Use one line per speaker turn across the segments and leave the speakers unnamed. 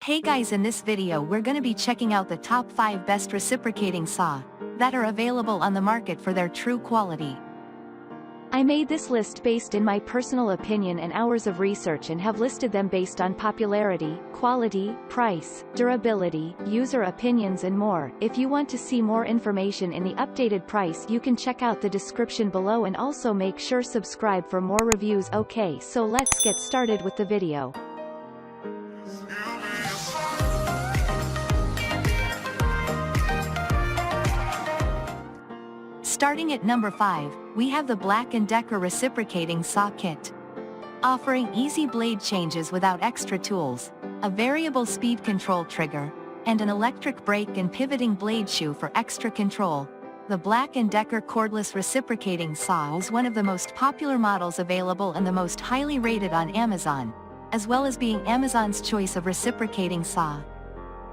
Hey guys, in this video we're gonna be checking out the top 5 best reciprocating saw that are available on the market for their true quality.
I made this list based in my personal opinion and hours of research and have listed them based on popularity, quality, price, durability, user opinions and more. If you want to see more information in the updated price, you can check out the description below and also make sure subscribe for more reviews. Okay, so let's get started with the video.
Starting at number 5, we have the BLACK+DECKER Reciprocating Saw Kit. Offering easy blade changes without extra tools, a variable speed control trigger, and an electric brake and pivoting blade shoe for extra control, the BLACK+DECKER Cordless Reciprocating Saw is one of the most popular models available and the most highly rated on Amazon, as well as being Amazon's choice of reciprocating saw.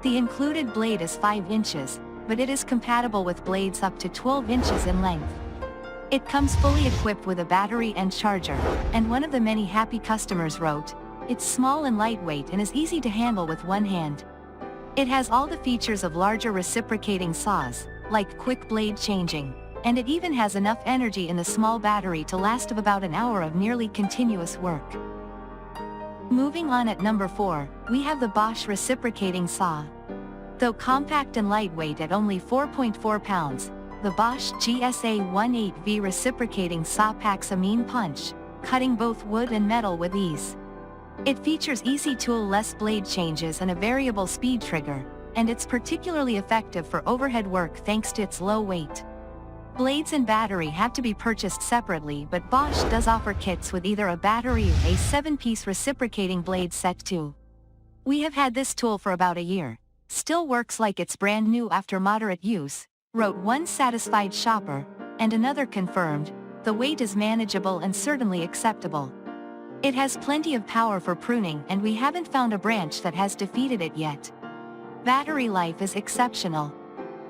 The included blade is 5 inches, but it is compatible with blades up to 12 inches in length. It comes fully equipped with a battery and charger, and one of the many happy customers wrote, "It's small and lightweight and is easy to handle with one hand." It has all the features of larger reciprocating saws, like quick blade changing, and it even has enough energy in the small battery to last of about an hour of nearly continuous work. Moving on at number 4, we have the Bosch Reciprocating Saw. Though compact and lightweight at only 4.4 pounds, the Bosch GSA-18V reciprocating saw packs a mean punch, cutting both wood and metal with ease. It features easy tool-less blade changes and a variable speed trigger, and it's particularly effective for overhead work thanks to its low weight. Blades and battery have to be purchased separately, but Bosch does offer kits with either a battery or a 7-piece reciprocating blade set too. We have had this tool for about a year. Still works like it's brand new after moderate use, wrote one satisfied shopper, and another confirmed, the weight is manageable and certainly acceptable. It has plenty of power for pruning and we haven't found a branch that has defeated it yet. Battery life is exceptional.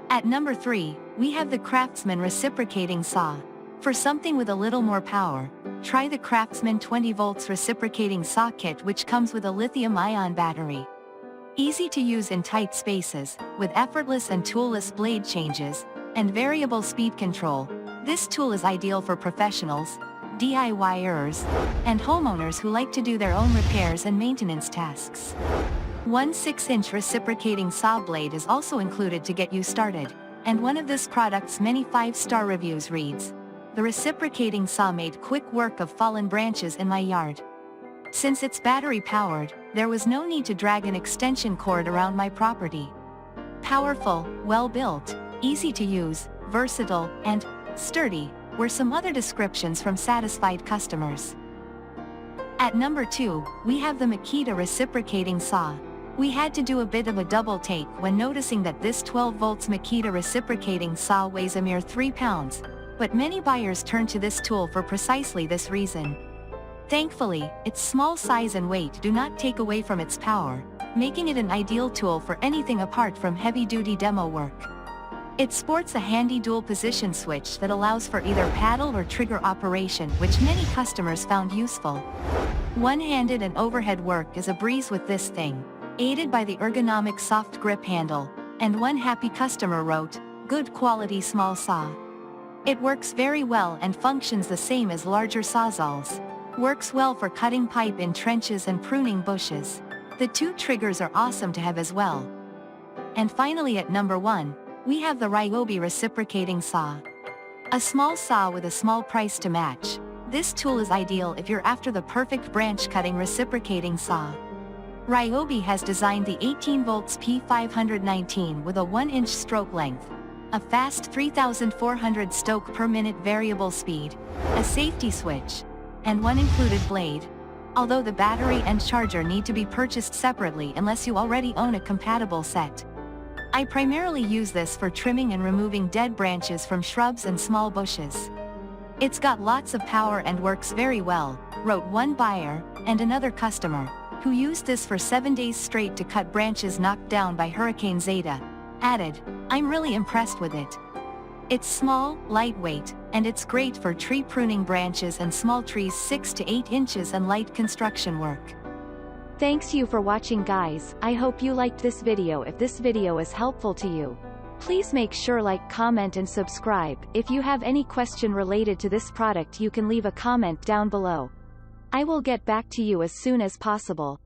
At number 3, we have the Craftsman Reciprocating Saw. For something with a little more power, try the Craftsman 20 volts Reciprocating Saw Kit, which comes with a lithium-ion battery. Easy to use in tight spaces, with effortless and toolless blade changes, and variable speed control, this tool is ideal for professionals, DIYers, and homeowners who like to do their own repairs and maintenance tasks. One 6-inch reciprocating saw blade is also included to get you started, and one of this product's many 5-star reviews reads, "The reciprocating saw made quick work of fallen branches in my yard. Since it's battery-powered, there was no need to drag an extension cord around my property. Powerful, well-built, easy to use, versatile, and sturdy," were some other descriptions from satisfied customers. At number 2, we have the Makita Reciprocating Saw. We had to do a bit of a double take when noticing that this 12 volts Makita Reciprocating Saw weighs a mere 3 pounds, but many buyers turn to this tool for precisely this reason. Thankfully, its small size and weight do not take away from its power, making it an ideal tool for anything apart from heavy-duty demo work. It sports a handy dual-position switch that allows for either paddle or trigger operation, which many customers found useful. One-handed and overhead work is a breeze with this thing, aided by the ergonomic soft grip handle, and one happy customer wrote, "Good quality small saw. It works very well and functions the same as larger sawzalls. Works well for cutting pipe in trenches and pruning bushes. The 2 triggers are awesome to have as well." And finally at number 1, we have the Ryobi Reciprocating Saw. A small saw with a small price to match. This tool is ideal if you're after the perfect branch cutting reciprocating saw. Ryobi has designed the 18 volts P519 with a 1-inch stroke length, a fast 3,400 stroke per minute variable speed, a safety switch, and one included blade, although the battery and charger need to be purchased separately unless you already own a compatible set. I primarily use this for trimming and removing dead branches from shrubs and small bushes. It's got lots of power and works very well, wrote one buyer, and another customer, who used this for 7 days straight to cut branches knocked down by Hurricane Zeta, added, "I'm really impressed with it. It's small, lightweight, and it's great for tree pruning branches and small trees 6 to 8 inches and light construction work."
Thanks you for watching guys, I hope you liked this video. If this video is helpful to you, please make sure like, comment and subscribe. If you have any question related to this product you can leave a comment down below. I will get back to you as soon as possible.